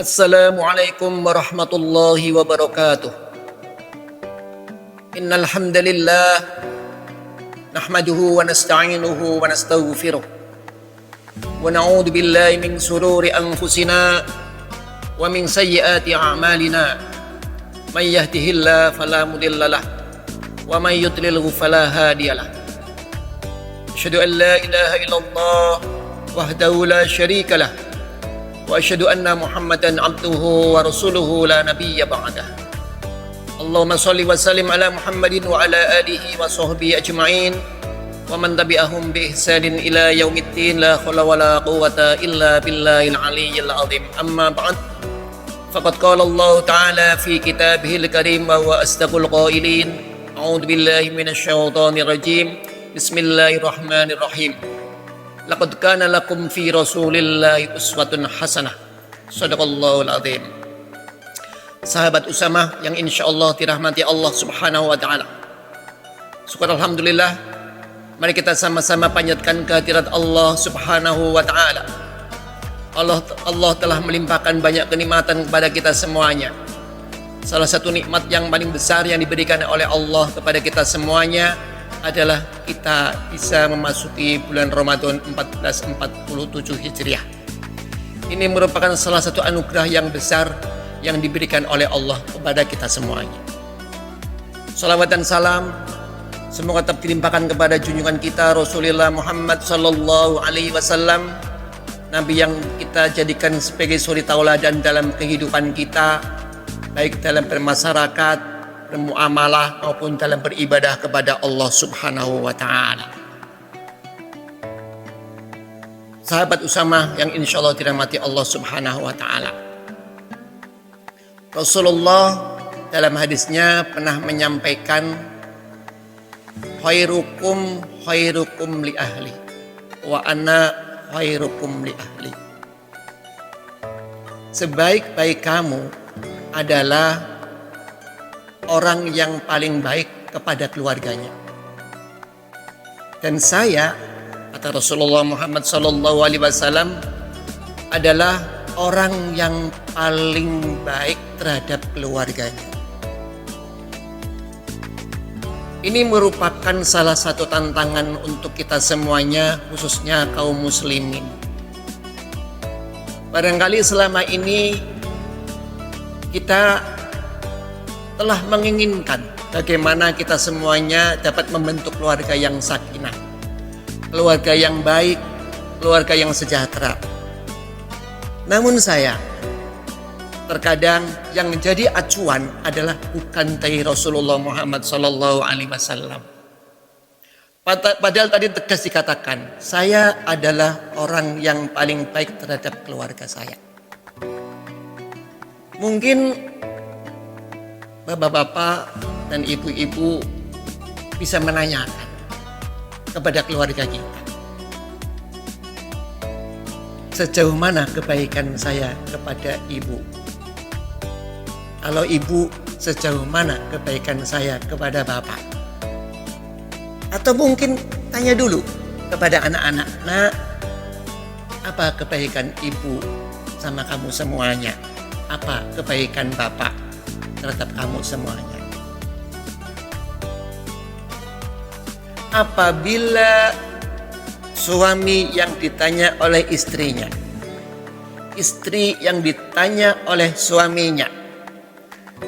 Assalamualaikum warahmatullahi wabarakatuh. Innal hamdalillah nahmaduhu wa nasta'inuhu wa nastaghfiruh wa na'udzu billahi min shururi anfusina wa min sayyiati a'malina. May yahdihillahu fala mudhillalah wa may yudlilhu fala hadiyalah. Asyhadu an la ilaha illallah wahdahu la syarikalah wa asyhadu anna Muhammadan abduhu wa rasuluhu la nabiyya ba'dah. Allahumma shalli wa sallim ala Muhammadin wa ala alihi wa sahbihi ajma'in wa man tabi'ahum bi ihsanin ila yaumiddin. La haula wa la quwwata illa billahil aliyyil azim. Amma ba'd. Faqad qala Allah ta'ala fi kitabihil karim wa huwa asdaqul qailin. A'udzu billahi minasy syaithanir rajim. Bismillahirrahmanirrahim. Laqad kana lakum fi Rasulillahi uswatun hasanah. Shadaqallahul azim. Sahabat Usamah yang insyaallah dirahmati Allah Subhanahu wa taala. Syukur alhamdulillah, mari kita sama-sama panjatkan kehadirat Allah Subhanahu wa taala. Allah telah melimpahkan banyak kenikmatan kepada kita semuanya. Salah satu nikmat yang paling besar yang diberikan oleh Allah kepada kita semuanya adalah kita bisa memasuki bulan Ramadan 1447 Hijriah. Ini merupakan salah satu anugerah yang besar yang diberikan oleh Allah kepada kita semuanya. Salawat dan salam semoga tetap dilimpahkan kepada junjungan kita Rasulullah Muhammad sallallahu alaihi wasallam, Nabi yang kita jadikan sebagai suri tauladan dalam kehidupan kita, baik dalam bermasyarakat, bermuamalah maupun dalam beribadah kepada Allah Subhanahu wa taala. Sahabat Usamah yang insyaallah dirahmati Allah Subhanahu wa taala. Rasulullah dalam hadisnya pernah menyampaikan, khairukum khairukum li ahli wa ana khairukum li ahli. Sebaik-baik kamu adalah orang yang paling baik kepada keluarganya. Dan saya, kata Rasulullah Muhammad sallallahu alaihi wasallam, adalah orang yang paling baik terhadap keluarganya. Ini merupakan salah satu tantangan untuk kita semuanya, khususnya kaum muslimin. Barangkali selama ini kita telah menginginkan bagaimana kita semuanya dapat membentuk keluarga yang sakinah, keluarga yang baik, keluarga yang sejahtera. Namun sayang, terkadang yang menjadi acuan adalah bukan dari Rasulullah Muhammad sallallahu alaihi wasallam. Padahal tadi tegas dikatakan, saya adalah orang yang paling baik terhadap keluarga saya. Mungkin bapak-bapak dan ibu-ibu bisa menanyakan kepada keluarga kita, sejauh mana kebaikan saya kepada ibu? Kalau ibu, sejauh mana kebaikan saya kepada bapak? Atau mungkin tanya dulu kepada anak-anak, nak, apa kebaikan ibu sama kamu semuanya? Apa kebaikan bapak terhadap kamu semuanya? Apabila suami yang ditanya oleh istrinya, istri yang ditanya oleh suaminya,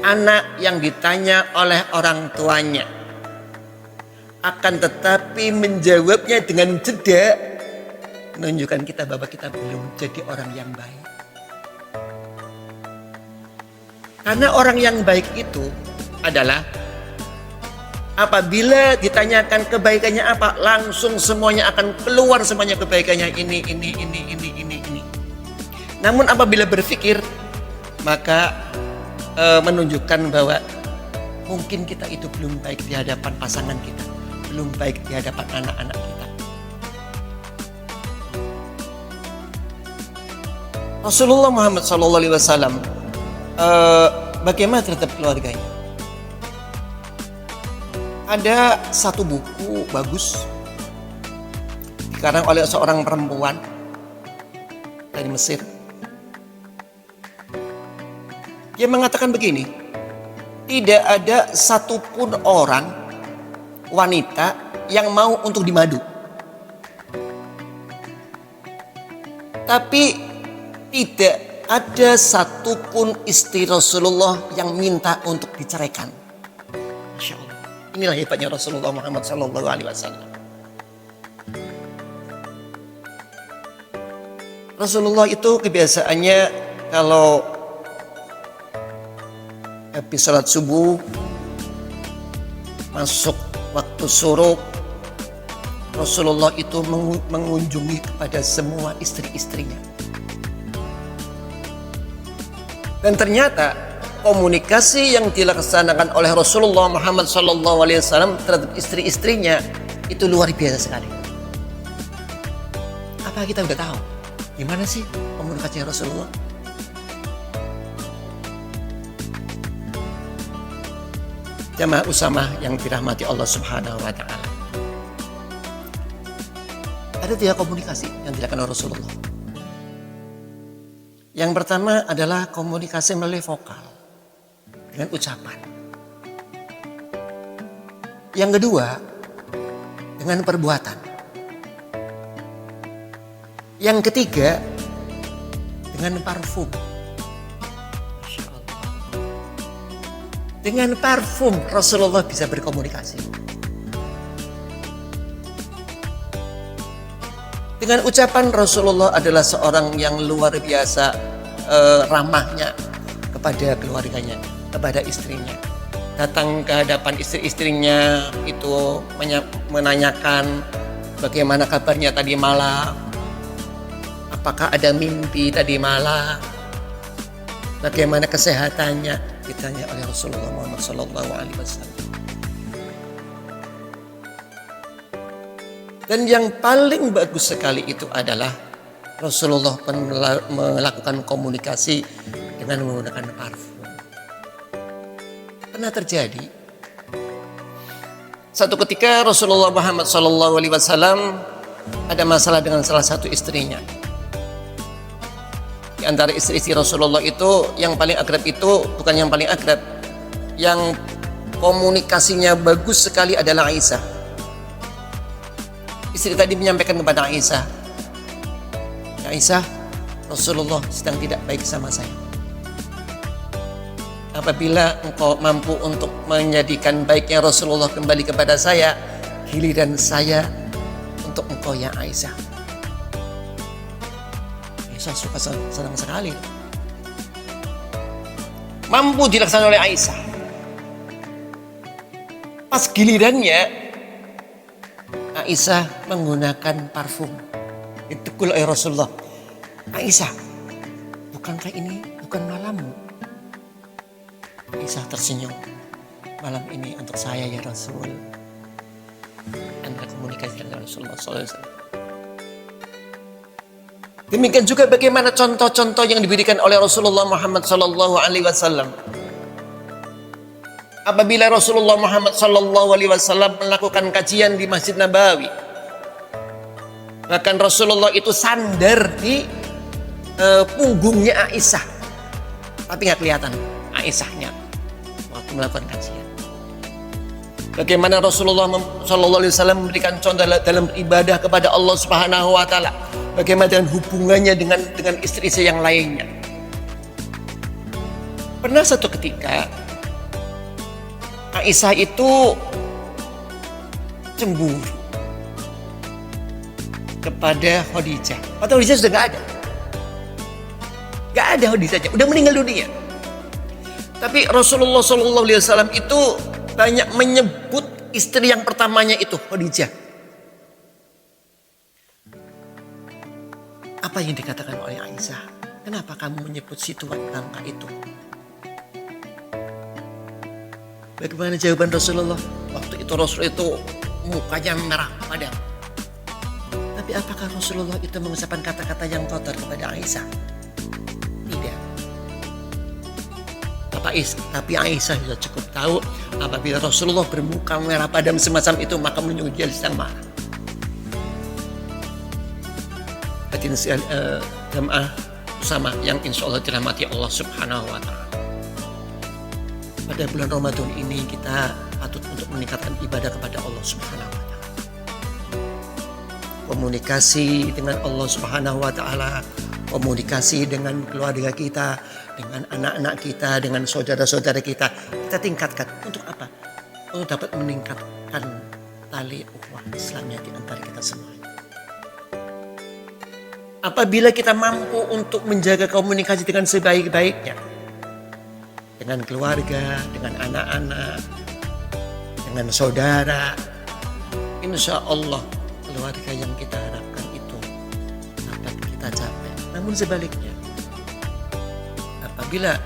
anak yang ditanya oleh orang tuanya, akan tetapi menjawabnya dengan jeda, menunjukkan kita bahwa kita belum jadi orang yang baik. Karena orang yang baik itu adalah apabila ditanyakan kebaikannya apa, langsung semuanya akan keluar, semuanya kebaikannya ini. Namun apabila berpikir, maka menunjukkan bahwa mungkin kita itu belum baik di hadapan pasangan kita, belum baik di hadapan anak-anak kita. Rasulullah Muhammad SAW bagaimana terhadap keluarganya? Ada satu buku bagus dikarang oleh seorang perempuan dari Mesir. Dia mengatakan begini, tidak ada satupun orang wanita yang mau untuk dimadu. Tapi tidak ada satupun istri Rasulullah yang minta untuk diceraikan. Masya Allah. Inilah hebatnya Rasulullah Muhammad SAW. Rasulullah itu kebiasaannya kalau habis sholat subuh, masuk waktu syuruk, Rasulullah itu mengunjungi kepada semua istri-istrinya. Dan ternyata komunikasi yang dilaksanakan oleh Rasulullah Muhammad SAW terhadap istri-istrinya itu luar biasa sekali. Apa kita udah tahu gimana sih komunikasi Rasulullah? Jamaah Usamah yang dirahmati Allah Subhanahu wa Ta'ala. Ada 3 komunikasi yang dilakukan oleh Rasulullah. Yang pertama adalah komunikasi melalui vokal dengan ucapan. Yang kedua dengan perbuatan. Yang ketiga dengan parfum. Masya Allah. Dengan parfum Rasulullah bisa berkomunikasi. Dengan ucapan Rasulullah adalah seorang yang luar biasa ramahnya kepada keluarganya, kepada istrinya. Datang ke hadapan istri-istrinya itu menanyakan bagaimana kabarnya tadi malam, apakah ada mimpi tadi malam, bagaimana kesehatannya, ditanya oleh Rasulullah Muhammad SAW. Dan yang paling bagus sekali itu adalah Rasulullah melakukan komunikasi dengan menggunakan parfum. Pernah terjadi satu ketika Rasulullah Muhammad SAW ada masalah dengan salah satu istrinya. Di antara istri-istri Rasulullah itu yang paling akrab itu bukan yang paling akrab, yang komunikasinya bagus sekali adalah Aisyah. Istri tadi menyampaikan kepada Aisyah, Aisyah, Rasulullah sedang tidak baik sama saya. Apabila engkau mampu untuk menjadikan baiknya Rasulullah kembali kepada saya, giliran saya untuk engkau ya Aisyah. Aisyah suka senang sekali. Mampu dilaksanakan oleh Aisyah. Pas gilirannya Aisyah menggunakan parfum. Ditegur oleh Rasulullah. Aisyah, bukankah ini bukan malammu? Aisyah tersenyum. Malam ini untuk saya ya Rasul. Anda komunikasi dengan Rasulullah SAW. Demikian juga bagaimana contoh-contoh yang diberikan oleh Rasulullah Muhammad SAW. Apabila Rasulullah Muhammad SAW melakukan kajian di Masjid Nabawi, bahkan Rasulullah itu sandar di punggungnya Aisyah, tapi nggak kelihatan Aisyahnya waktu melakukan kajian. Bagaimana Rasulullah SAW memberikan contoh dalam ibadah kepada Allah Subhanahu Wa Taala, bagaimana dengan hubungannya dengan istri-istri yang lainnya. Pernah satu ketika Aisyah itu cemburu kepada Khadijah. Padahal Khadijah sudah nggak ada. Nggak ada Khadijah, udah meninggal dunia. Tapi Rasulullah SAW itu banyak menyebut istri yang pertamanya itu Khadijah. Apa yang dikatakan oleh Aisyah? Kenapa kamu menyebut situasi itu? Bagaimana jawaban Rasulullah? Waktu itu Rasul itu mukanya merah padam. Tapi apakah Rasulullah itu mengucapkan kata-kata yang kotor kepada Aisyah? Tidak. Tapi Aisyah sudah cukup tahu apabila Rasulullah bermuka merah padam semacam itu, maka menunjukkan dia sedang marah. Hadirin jamaah sama yang insya Allah dirahmati Allah Subhanahu Wa Taala. pada bulan Ramadan ini kita patut untuk meningkatkan ibadah kepada Allah Subhanahu wa taala. Komunikasi dengan Allah Subhanahu wa taala, komunikasi dengan keluarga kita, dengan anak-anak kita, dengan saudara-saudara kita tingkatkan. Untuk apa? Untuk dapat meningkatkan tali ukhuwah Islamnya di antara kita semua. Apabila kita mampu untuk menjaga komunikasi dengan sebaik-baiknya, dengan keluarga, dengan anak-anak, dengan saudara, insya Allah keluarga yang kita harapkan itu dapat kita capai. Namun sebaliknya, apabila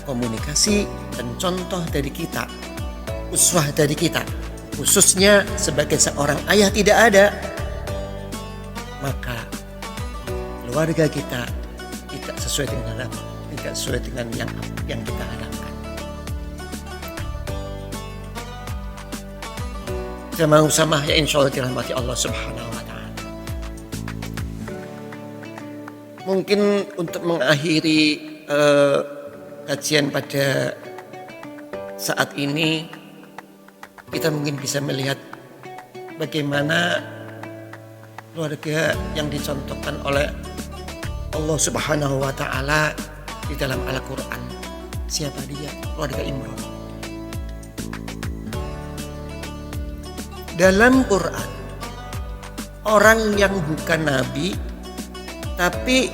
komunikasi dan contoh dari kita, uswah dari kita, khususnya sebagai seorang ayah tidak ada, maka keluarga kita tidak sesuai dengan yang kita harapkan. Sama-sama ya insya Allah dirahmati Allah Subhanahu wa taala. Mungkin untuk mengakhiri kajian pada saat ini, kita mungkin bisa melihat bagaimana keluarga yang dicontohkan oleh Allah Subhanahu wa taala di dalam Al-Qur'an. Siapa dia? Keluarga Imran. Dalam Quran, orang yang bukan nabi tapi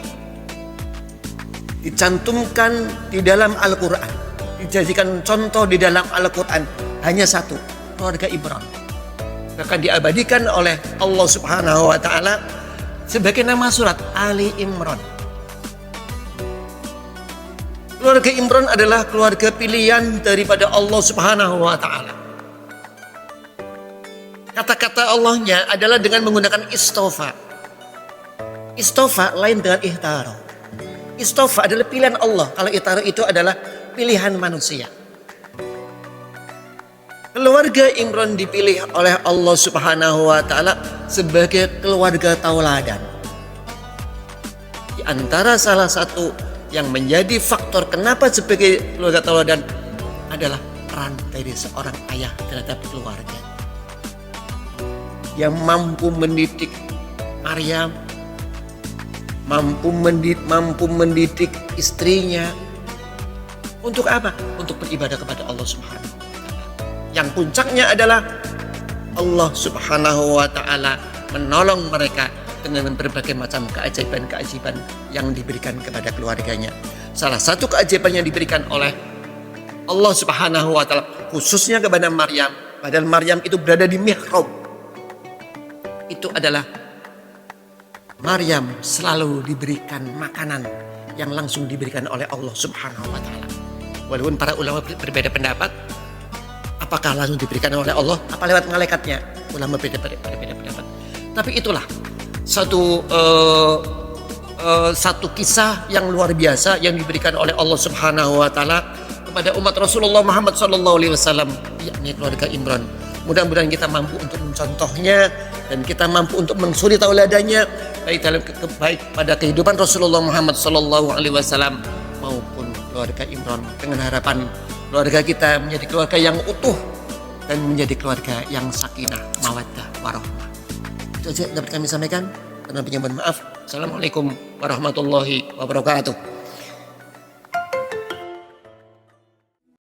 dicantumkan di dalam Al-Quran, dijadikan contoh di dalam Al-Quran, hanya satu, keluarga Imran. Bahkan diabadikan oleh Allah Subhanahu wa taala sebagai nama surat Ali Imran. Keluarga Imran adalah keluarga pilihan daripada Allah Subhanahu wa taala. Kata-kata Allahnya adalah dengan menggunakan istofa. Istofa lain dengan ihtaro. Istofa adalah pilihan Allah. Kalau ihtaro itu adalah pilihan manusia. Keluarga Imran dipilih oleh Allah Subhanahu wa taala sebagai keluarga tauladan. Di antara salah satu yang menjadi faktor kenapa sebagai keluarga tauladan adalah peran dari seorang ayah terhadap keluarga. Yang mampu mendidik Maryam, mampu mendidik istrinya. Untuk apa? Untuk beribadah kepada Allah Subhanahu wa taala. Yang puncaknya adalah Allah Subhanahu wa taala menolong mereka dengan berbagai macam keajaiban-keajaiban yang diberikan kepada keluarganya. Salah satu keajaiban yang diberikan oleh Allah Subhanahu wa taala khususnya kepada Maryam, padahal Maryam itu berada di mihrab. Itu adalah Maryam selalu diberikan makanan yang langsung diberikan oleh Allah Subhanahu wa taala. Walaupun para ulama berbeda pendapat, apakah langsung diberikan oleh Allah apa lewat malaikatnya? Ulama berbeda pendapat. Tapi itulah satu kisah yang luar biasa yang diberikan oleh Allah Subhanahu wa taala kepada umat Rasulullah Muhammad sallallahu alaihi wasallam, yakni keluarga Imran. Mudah-mudahan kita mampu untuk mencontohnya dan kita mampu untuk mensuri tauladannya baik pada kehidupan Rasulullah Muhammad sallallahu alaihi wasallam maupun keluarga Imran, dengan harapan keluarga kita menjadi keluarga yang utuh dan menjadi keluarga yang sakinah, mawaddah, warahmah. Itu saja dapat kami sampaikan. Karena mohon maaf. Assalamualaikum warahmatullahi wabarakatuh.